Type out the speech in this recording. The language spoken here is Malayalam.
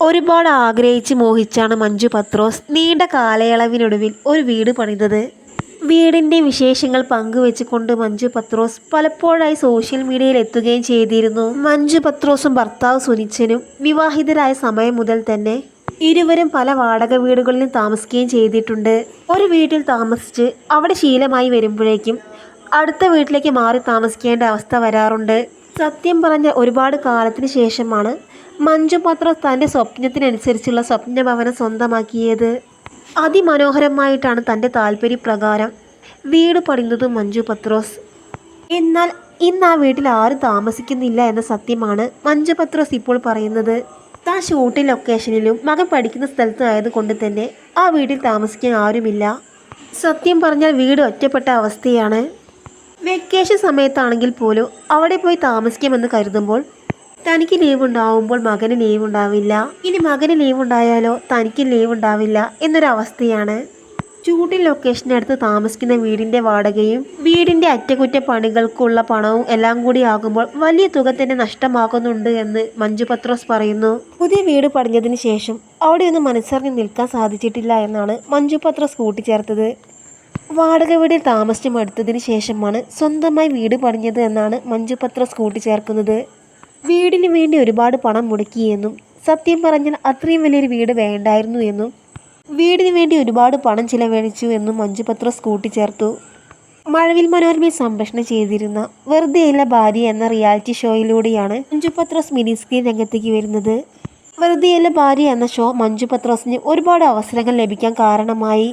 ഒരുപാട് ആഗ്രഹിച്ച് മോഹിച്ചാണ് മഞ്ജു പത്രോസ് നീണ്ട കാലയളവിനൊടുവിൽ ഒരു വീട് പണിതത്. വീടിൻ്റെ വിശേഷങ്ങൾ പങ്കുവെച്ചുകൊണ്ട് മഞ്ജു പത്രോസ് പലപ്പോഴായി സോഷ്യൽ മീഡിയയിൽ എത്തുകയും ചെയ്തിരുന്നു. മഞ്ജു പത്രോസും ഭർത്താവ് സുനിച്ചനും വിവാഹിതരായ സമയം മുതൽ തന്നെ ഇരുവരും പല വാടക വീടുകളിലും താമസിക്കുകയും ചെയ്തിട്ടുണ്ട്. ഒരു വീട്ടിൽ താമസിച്ച് അവിടെ ശീലമായി വരുമ്പോഴേക്കും അടുത്ത വീട്ടിലേക്ക് മാറി താമസിക്കേണ്ട അവസ്ഥ വരാറുണ്ട്. സത്യം പറഞ്ഞ ഒരുപാട് കാലത്തിന് ശേഷമാണ് മഞ്ജു പത്രോസ് തൻ്റെ സ്വപ്നത്തിനനുസരിച്ചുള്ള സ്വപ്നഭവനം സ്വന്തമാക്കിയത്. അതിമനോഹരമായിട്ടാണ് തൻ്റെ താല്പര്യപ്രകാരം വീട് പണിതത് മഞ്ജു പത്രോസ്. എന്നാൽ ഇന്ന് ആ വീട്ടിൽ ആരും താമസിക്കുന്നില്ല എന്ന സത്യമാണ് മഞ്ജു പത്രോസ് ഇപ്പോൾ പറയുന്നത്. താൻ ഷൂട്ടിംഗ് ലൊക്കേഷനിലും മകൻ പഠിക്കുന്ന സ്ഥലത്തും ആയതുകൊണ്ട് തന്നെ ആ വീട്ടിൽ താമസിക്കാൻ ആരുമില്ല. സത്യം പറഞ്ഞാൽ വീട് ഒറ്റപ്പെട്ട അവസ്ഥയാണ്. വെക്കേഷൻ സമയത്താണെങ്കിൽ പോലും അവിടെ പോയി താമസിക്കാമെന്ന് കരുതുമ്പോൾ തനിക്ക് ലീവ് ഉണ്ടാവുമ്പോൾ മകന് ലീവ് ഉണ്ടാവില്ല. ഇനി മകന് ലീവ് ഉണ്ടായാലോ തനിക്ക് ലീവ് ഉണ്ടാവില്ല എന്നൊരവസ്ഥയാണ്. ഷൂട്ടിംഗ് ലൊക്കേഷനടുത്ത് താമസിക്കുന്ന വീടിൻ്റെ വാടകയും വീടിൻ്റെ അറ്റകുറ്റപ്പണികൾക്കുള്ള പണവും എല്ലാം കൂടി ആകുമ്പോൾ വലിയ തുക തന്നെ നഷ്ടമാകുന്നുണ്ട് എന്ന് മഞ്ജു പത്രോസ് പറയുന്നു. പുതിയ വീട് പണിഞ്ഞതിന് ശേഷം അവിടെയൊന്നും മനസ്സറിഞ്ഞ് നിൽക്കാൻ സാധിച്ചിട്ടില്ല എന്നാണ് മഞ്ജു പത്രോസ് കൂട്ടിച്ചേർത്തത്. വാടക വീടിൽ താമസിച്ച് മടുത്തതിന് ശേഷമാണ് സ്വന്തമായി വീട് പണിഞ്ഞത് എന്നാണ് മഞ്ജു പത്രോസ് കൂട്ടിച്ചേർക്കുന്നത്. വീടിന് വേണ്ടി ഒരുപാട് പണം മുടക്കിയെന്നും സത്യം പറഞ്ഞാൽ അത്രയും വലിയൊരു വീട് വേണ്ടായിരുന്നു എന്നും വീടിന് വേണ്ടി ഒരുപാട് പണം ചിലവഴിച്ചു എന്നും മഞ്ജു പത്രോസ് കൂട്ടിച്ചേർത്തു. മഴവിൽ മനോരമയിൽ സംപ്രേഷണം ചെയ്തിരുന്ന വെറുതെയല്ല ഭാര്യ എന്ന റിയാലിറ്റി ഷോയിലൂടെയാണ് മഞ്ജു പത്രോസ് മിനി സ്ക്രീൻ രംഗത്തേക്ക് വരുന്നത്. വെറുതെയല്ല ഭാര്യ എന്ന ഷോ മഞ്ജു പത്രോസിന് ഒരുപാട് അവസരങ്ങൾ ലഭിക്കാൻ കാരണമായി.